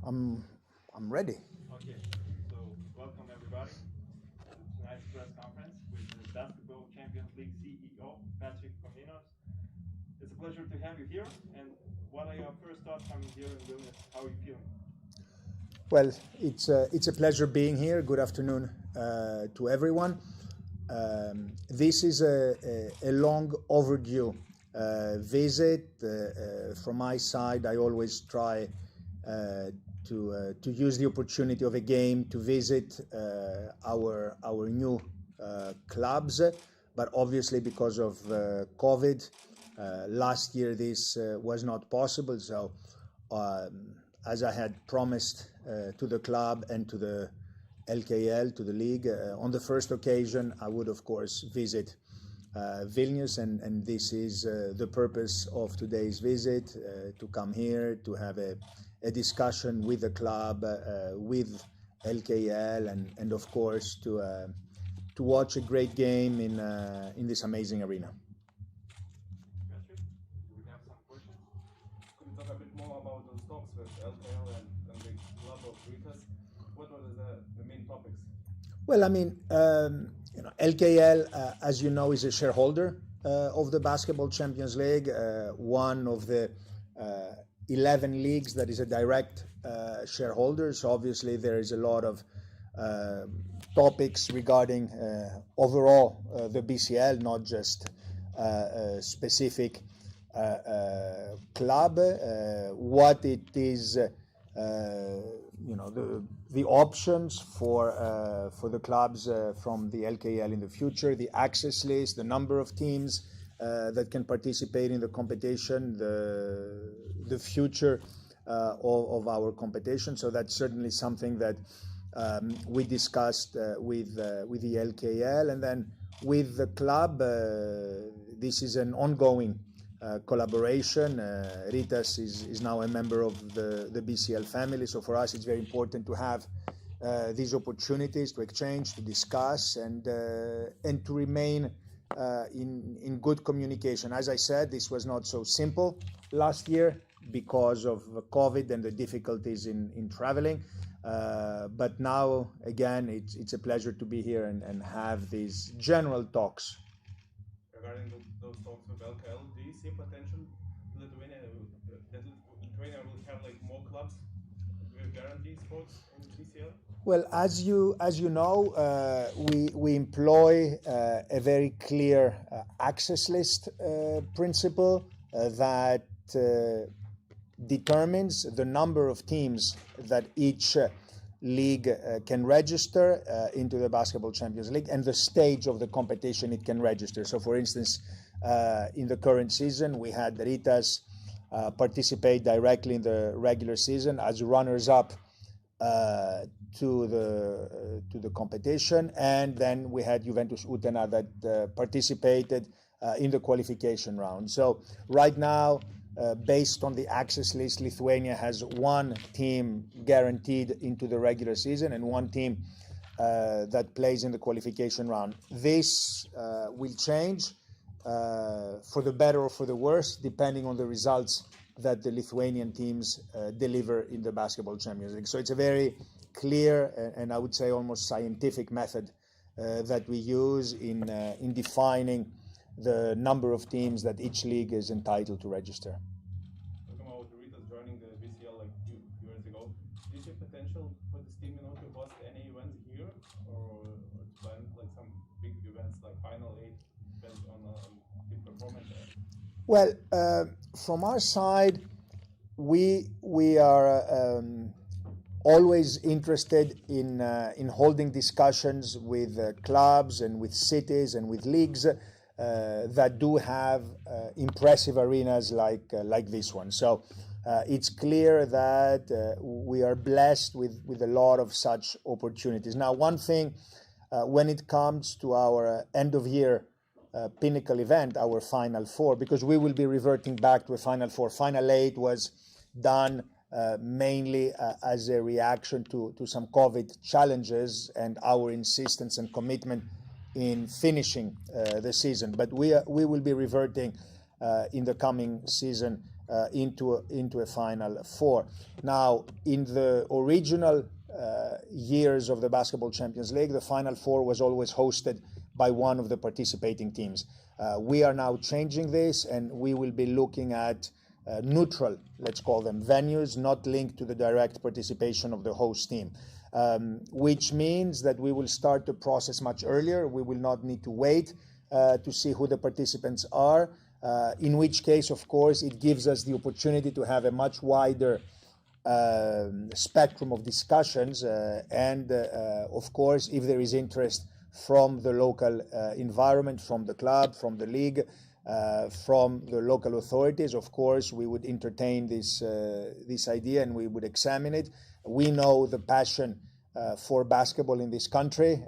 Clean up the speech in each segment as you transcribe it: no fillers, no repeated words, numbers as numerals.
I'm ready. Okay, so welcome everybody to tonight's press conference with the Basketball Champions League CEO, Patrick Comninos. It's a pleasure to have you here. And what are your first thoughts coming here in Vilnius? How are you feeling? Well, it's a pleasure being here. Good afternoon to everyone. This is a long overdue visit. From my side, I always try to use the opportunity of a game to visit our new clubs, but obviously because of COVID, last year this was not possible. So, as I had promised to the club and to the LKL, to the league, on the first occasion, I would of course visit Vilnius, and this is the purpose of today's visit, to come here, to have a discussion with the club, with LKL, and of course to watch a great game in this amazing arena. Patrick, do we have some questions? Could you talk a bit more about those talks with LKL and the club of Ritas? What were the main topics? Well, I mean, LKL, as you know, is a shareholder of the Basketball Champions League, one of the 11 leagues that is a direct shareholder. So obviously there is a lot of topics regarding overall the BCL, not just a specific club, what it is, the options for the clubs from the LKL in the future, the access list, the number of teams that can participate in the competition, the future of our competition. So that's certainly something that we discussed with the LKL, and then with the club. This is an ongoing collaboration. Ritas is now a member of the BCL family, so for us it's very important to have these opportunities to exchange, to discuss, and to remain in good communication. As I said, this was not so simple last year because of COVID and the difficulties in traveling. But now, again, it's a pleasure to be here and have these general talks. Regarding those talks with LKL, do you see potential Lithuania that Lithuania will have like more clubs with guaranteed spots in BCL? Well, as you know, we employ a very clear access list principle that determines the number of teams that each league can register into the Basketball Champions League, and the stage of the competition it can register. So, for instance, in the current season, we had Ritas participate directly in the regular season as runners-up to the competition, and then we had Juventus Utena that participated in the qualification round. So right now, based on the access list, Lithuania has one team guaranteed into the regular season and one team that plays in the qualification round. This will change for the better or for the worse, depending on the results that the Lithuanian teams deliver in the Basketball Champions League. So it's a very clear and I would say almost scientific method that we use in defining the number of teams that each league is entitled to register. Talking about Ritas joining the BCL like few years ago, do you see potential for this team to host any events here, or to plan like some big events like Final Eight, depends on team performance? Well, from our side, we are always interested in holding discussions with clubs and with cities and with leagues that do have impressive arenas like this one. So it's clear that we are blessed with a lot of such opportunities. Now, one thing, when it comes to our end of year pinnacle event, our Final Four, because we will be reverting back to a Final Four. Final Eight was done mainly as a reaction to some COVID challenges and our insistence and commitment in finishing the season. But we will be reverting in the coming season into a Final Four. Now, in the original years of the Basketball Champions League, the Final Four was always hosted by one of the participating teams. We are now changing this, and we will be looking at neutral, let's call them, venues not linked to the direct participation of the host team, which means that we will start the process much earlier. We will not need to wait to see who the participants are, in which case, of course, it gives us the opportunity to have a much wider spectrum of discussions, and of course, if there is interest from the local environment, from the club, from the league, from the local authorities, of course, we would entertain this idea and we would examine it. We know the passion for basketball in this country.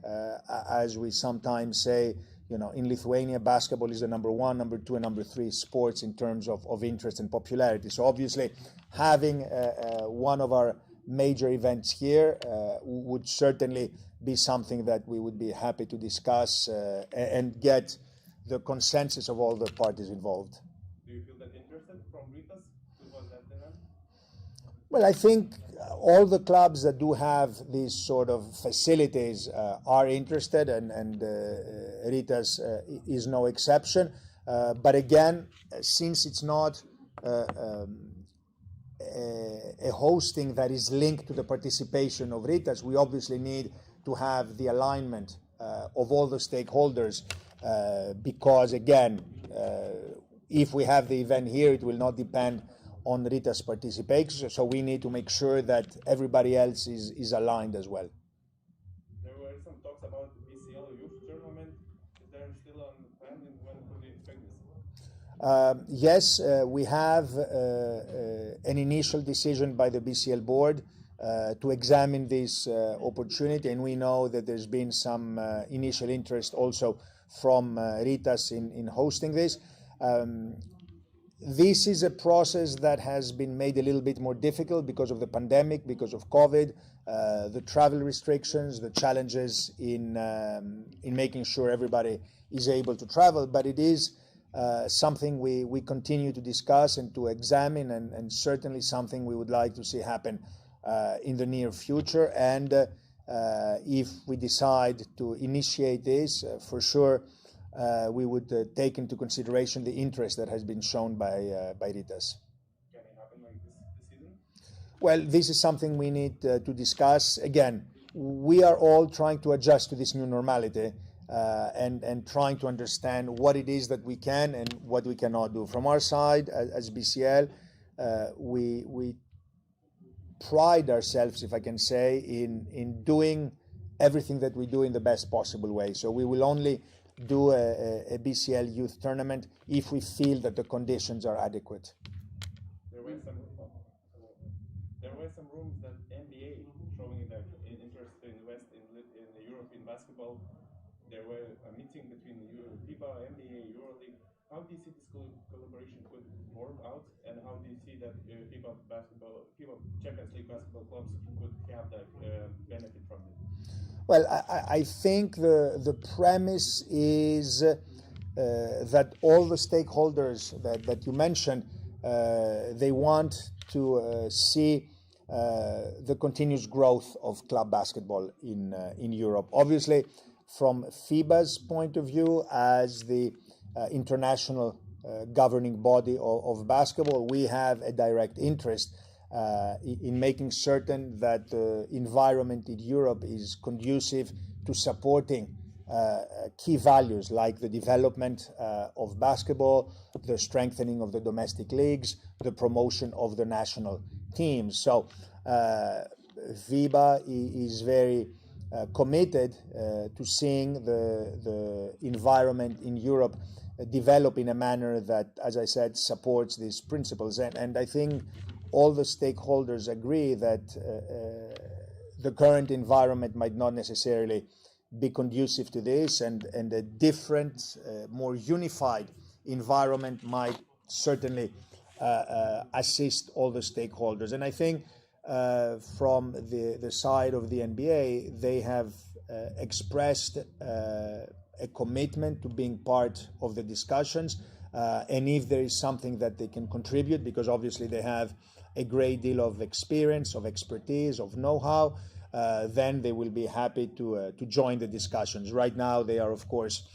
As we sometimes say, in Lithuania, basketball is the number one, number two, and number three sports in terms of interest and popularity. So obviously, having one of our major events here would certainly be something that we would be happy to discuss and get the consensus of all the parties involved. Do you feel that interested from Ritas to host that event? Well, I think all the clubs that do have these sort of facilities are interested, and Ritas is no exception. But again, since it's not a hosting that is linked to the participation of Ritas, we obviously need to have the alignment of all the stakeholders, because again, if we have the event here, it will not depend on Rita's participation, so we need to make sure that everybody else is aligned as well. There were some talks about the BCL youth tournament. Is there still on the plan, and when could we expect this? Yes, we have an initial decision by the BCL board to examine this opportunity, and we know that there's been some initial interest also from Ritas in hosting this. This is a process that has been made a little bit more difficult because of the pandemic, because of COVID, the travel restrictions, the challenges in making sure everybody is able to travel. But it is something we continue to discuss and to examine, and certainly something we would like to see happen in the near future. And if we decide to initiate this, for sure, we would take into consideration the interest that has been shown by Ritas. Can it happen like this season? Well, this is something we need to discuss. Again, we are all trying to adjust to this new normality and trying to understand what it is that we can and what we cannot do. From our side, as BCL, we pride ourselves, if I can say, in doing everything that we do in the best possible way. So we will only do a BCL youth tournament if we feel that the conditions are adequate. There were some rumors that NBA showing that interest to invest in European basketball. There were a meeting between FIBA, NBA, EuroLeague. How do you see this collaboration could work out, and how do you see that FIBA Champions League basketball clubs could have that benefit from it? Well, I think the premise is that all the stakeholders that you mentioned, they want to see the continuous growth of club basketball in Europe. Obviously, from FIBA's point of view, as the international governing body of basketball, we have a direct interest in making certain that the environment in Europe is conducive to supporting key values like the development of basketball, the strengthening of the domestic leagues, the promotion of the national teams. So FIBA is very committed to seeing the environment in Europe develop in a manner that, as I said, supports these principles. And I think all the stakeholders agree that the current environment might not necessarily be conducive to this, and a different, more unified environment might certainly assist all the stakeholders. And I think from the side of the NBA, they have expressed a commitment to being part of the discussions. and if there is something that they can contribute, because obviously they have a great deal of experience, of expertise, of know-how, then they will be happy to join the discussions. Right now, they are, of course,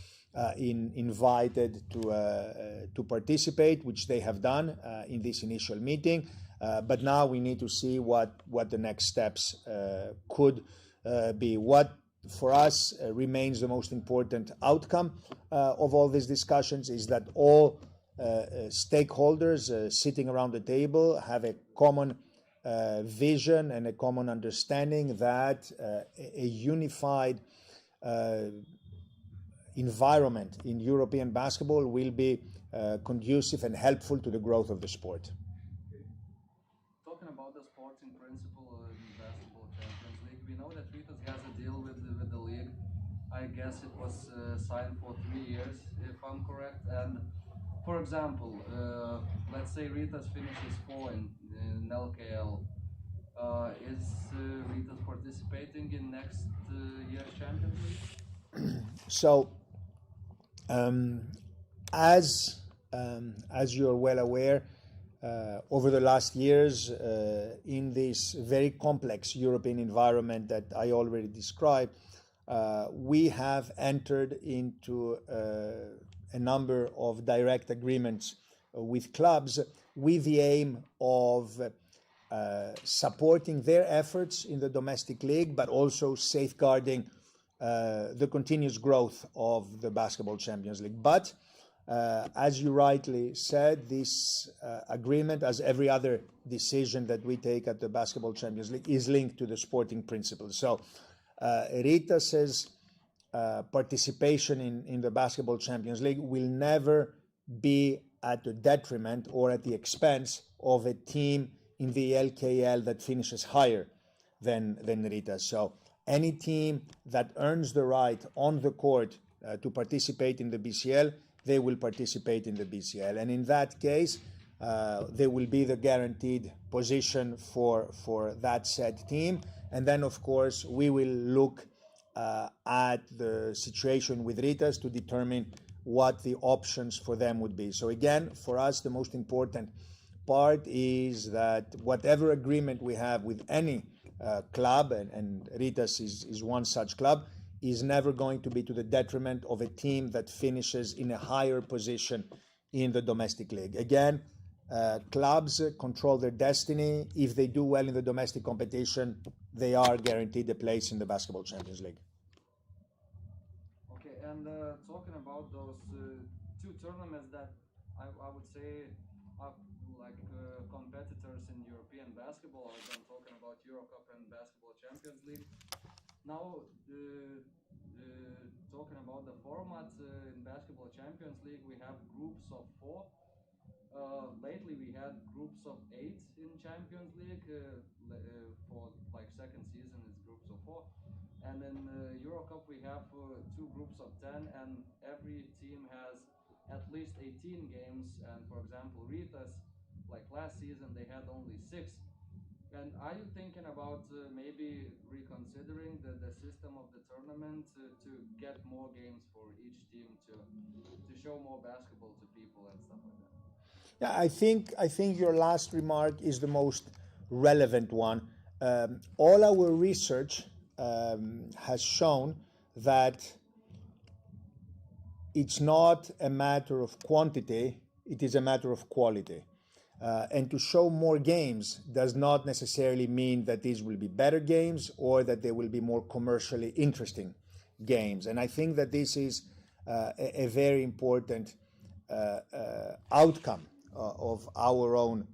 invited to participate, which they have done in this initial meeting. But now we need to see what the next steps could be. What for us remains the most important outcome of all these discussions is that all stakeholders sitting around the table have a common vision and a common understanding that a unified environment in European basketball will be conducive and helpful to the growth of the sport. Talking about the sporting principle in basketball Champions League, we know that Ritas has a deal with the league. I guess it was signed for 3 years, if I'm correct. And for example, let's say Ritas finishes 4 in LKL. Is Ritas participating in next year's Champions League? So, as you're well aware, over the last years, in this very complex European environment that I already described, we have entered into a number of direct agreements with clubs with the aim of supporting their efforts in the domestic league, but also safeguarding the continuous growth of the Basketball Champions League. But as you rightly said, this agreement, as every other decision that we take at the Basketball Champions League, is linked to the sporting principles. So Ritas's participation in the Basketball Champions League will never be at the detriment or at the expense of a team in the LKL that finishes higher than Ritas. So any team that earns the right on the court to participate in the BCL, they will participate in the BCL. And in that case, there will be the guaranteed position for that said team. And then, of course, we will look at the situation with Ritas to determine what the options for them would be. So again, for us, the most important part is that whatever agreement we have with any club, and Ritas is one such club, is never going to be to the detriment of a team that finishes in a higher position in the domestic league. Again, clubs control their destiny. If they do well in the domestic competition, they are guaranteed a place in the Basketball Champions League. Okay, and talking about those 2 tournaments that I would say are like competitors in European basketball, I'm talking about Euro Cup and Basketball Champions League. Now, talking about the format in Basketball Champions League, we have groups of 4. Lately, we had groups of 8 in Champions League. For like second season, it's groups of 4. And in Euro Cup, we have 2 groups of 10, and every team has at least 18 games. And for example, Ritas, like last season, they had only 6. And are you thinking about maybe reconsidering the system of the tournament to get more games for each team to show more basketball to people and stuff like that? Yeah, I think your last remark is the most relevant one. All our research has shown that it's not a matter of quantity, it is a matter of quality. And to show more games does not necessarily mean that these will be better games or that they will be more commercially interesting games. And I think that this is a very important outcome of our own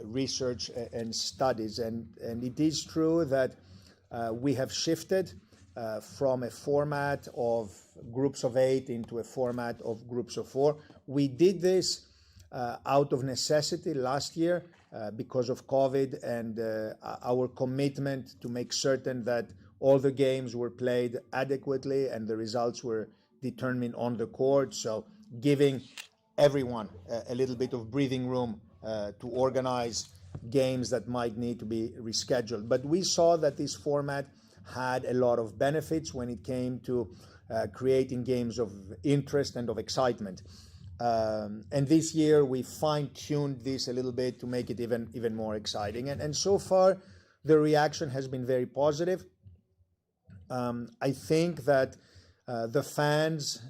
research and studies. And it is true that we have shifted from a format of groups of 8 into a format of groups of 4. We did this out of necessity last year because of COVID and our commitment to make certain that all the games were played adequately and the results were determined on the court. So giving everyone a little bit of breathing room to organize games that might need to be rescheduled. But we saw that this format had a lot of benefits when it came to creating games of interest and of excitement. And this year we fine-tuned this a little bit to make it even more exciting. And so far, the reaction has been very positive. I think that the fans,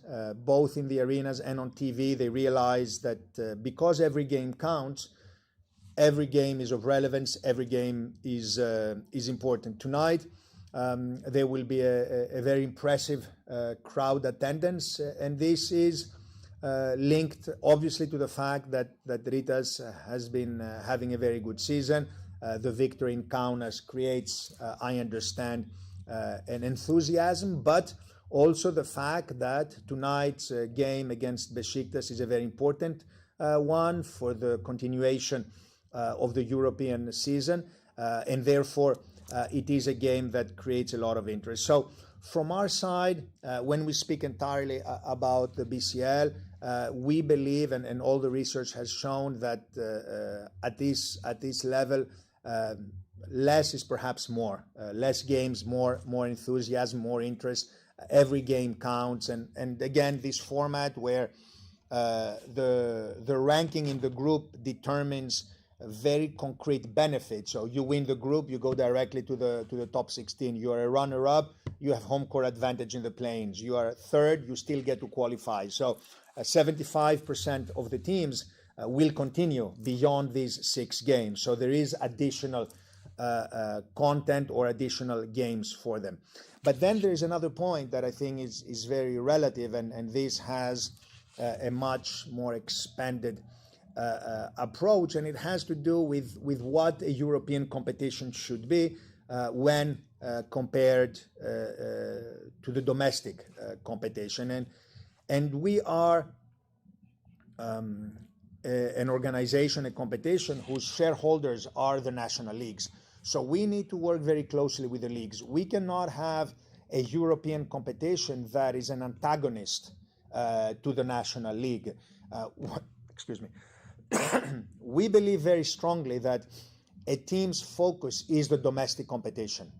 both in the arenas and on TV, they realize that because every game counts, every game is of relevance, every game is important. Tonight, there will be a very impressive crowd attendance, and this is linked obviously to the fact that Ritas has been having a very good season. The victory in Kaunas creates, I understand, an enthusiasm, but also the fact that tonight's game against Besiktas is a very important one for the continuation of the European season, and therefore it is a game that creates a lot of interest. So from our side, when we speak entirely about the BCL, we believe, and all the research has shown that at this level, less is perhaps more. Less games, more enthusiasm, more interest. Every game counts, and again, this format where the ranking in the group determines very concrete benefits. So you win the group, you go directly to the top 16. You are a runner-up, you have home court advantage in the plains. You are third, you still get to qualify. So 75% of the teams will continue beyond these 6 games. So there is additional content or additional games for them. But then there is another point that I think is very relative, and this has a much more expanded approach, and it has to do with what a European competition should be when compared to the domestic competition. And we are an organization, a competition whose shareholders are the national leagues. So we need to work very closely with the leagues. We cannot have a European competition that is an antagonist to the national league. Excuse me. We believe very strongly that a team's focus is the domestic competition.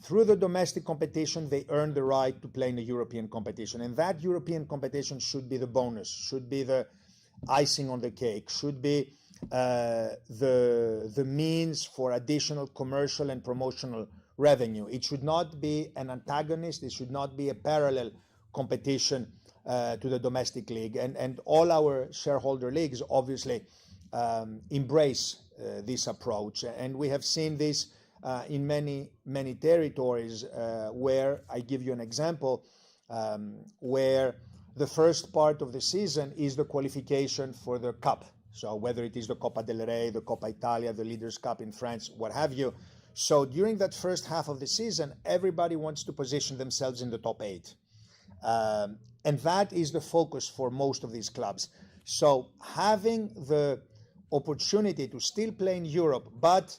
Through the domestic competition, they earn the right to play in a European competition. And that European competition should be the bonus, should be the icing on the cake, should be the means for additional commercial and promotional revenue. It should not be an antagonist. It should not be a parallel competition to the domestic league. And all our shareholder leagues obviously embrace this approach. And we have seen this in many territories where, I give you an example, where the first part of the season is the qualification for the cup. So whether it is the Coppa del Rey, the Coppa Italia, the Leaders' Cup in France, what have you. So during that first half of the season, everybody wants to position themselves in the top 8. And that is the focus for most of these clubs. So having the opportunity to still play in Europe, but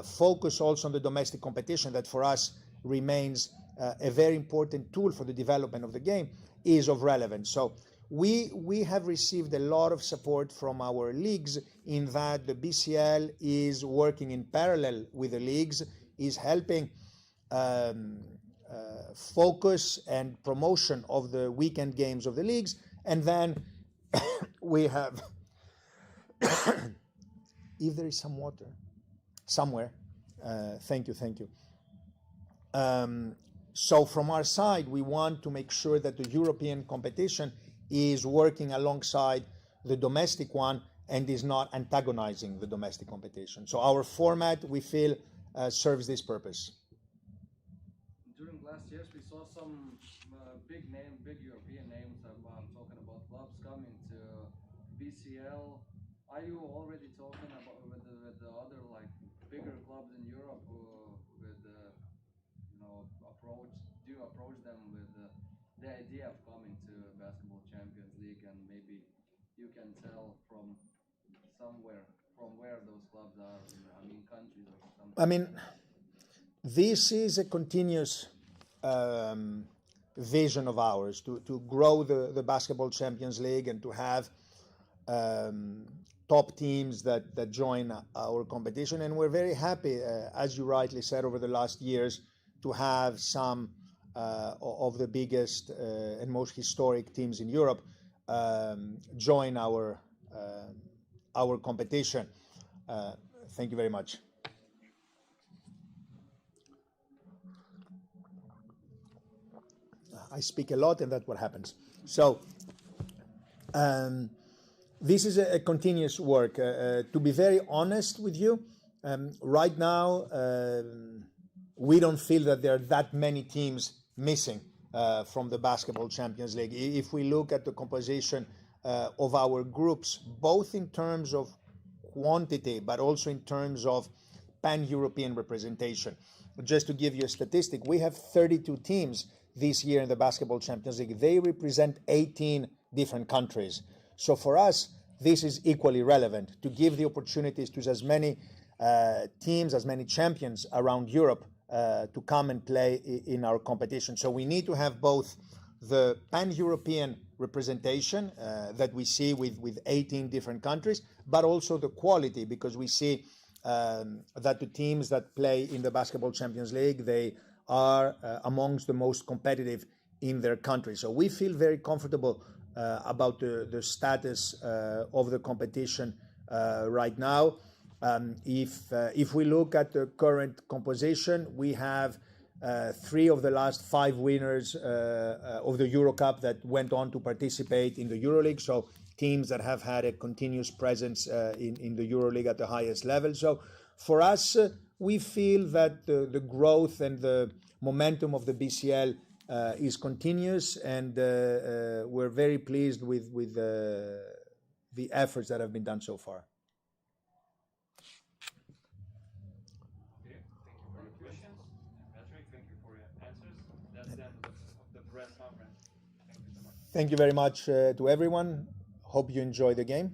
focus also on the domestic competition, that for us remains a very important tool for the development of the game, is of relevance. So we have received a lot of support from our leagues in that the BCL is working in parallel with the leagues, is helping focus and promotion of the weekend games of the leagues. And then we have, if there is some water somewhere, thank you. So from our side, we want to make sure that the European competition is working alongside the domestic one and is not antagonizing the domestic competition. So our format, we feel, serves this purpose. During last years, we saw some big European names. I'm talking about clubs coming to BCL. Are you already talking about with the other like bigger clubs in Europe with approach? Do you approach them with the idea of coming to Basketball Champions League, and maybe you can tell from where those clubs are? I mean, countries or something. I mean, this is a continuous vision of ours to grow the Basketball Champions League and to have top teams that join our competition. And we're very happy, as you rightly said, over the last years to have some of the biggest and most historic teams in Europe join our competition. Thank you very much. I speak a lot, and that's what happens. So this is a continuous work. To be very honest with you, right now we don't feel that there are that many teams missing from the Basketball Champions League. If we look at the composition of our groups, both in terms of quantity, but also in terms of pan-European representation. Just to give you a statistic, we have 32 teams this year in the Basketball Champions League. They represent 18 different countries. So for us, this is equally relevant, to give the opportunities to as many teams, as many champions around Europe to come and play in our competition. So we need to have both the pan-European representation that we see with 18 different countries, but also the quality, because we see that the teams that play in the Basketball Champions League, they are amongst the most competitive in their country. So we feel very comfortable about the status of the competition right now. If we look at the current composition, we have 3 of the last 5 winners of the Euro Cup that went on to participate in the EuroLeague. So teams that have had a continuous presence in the EuroLeague at the highest level. So for us, we feel that the growth and the momentum of the BCL is continuous, and we're very pleased with the efforts that have been done so far. Okay, thank you for your questions. Patrick, thank you for your answers. That's the end of the press conference. Thank you so much. Thank you very much to everyone. Hope you enjoy the game.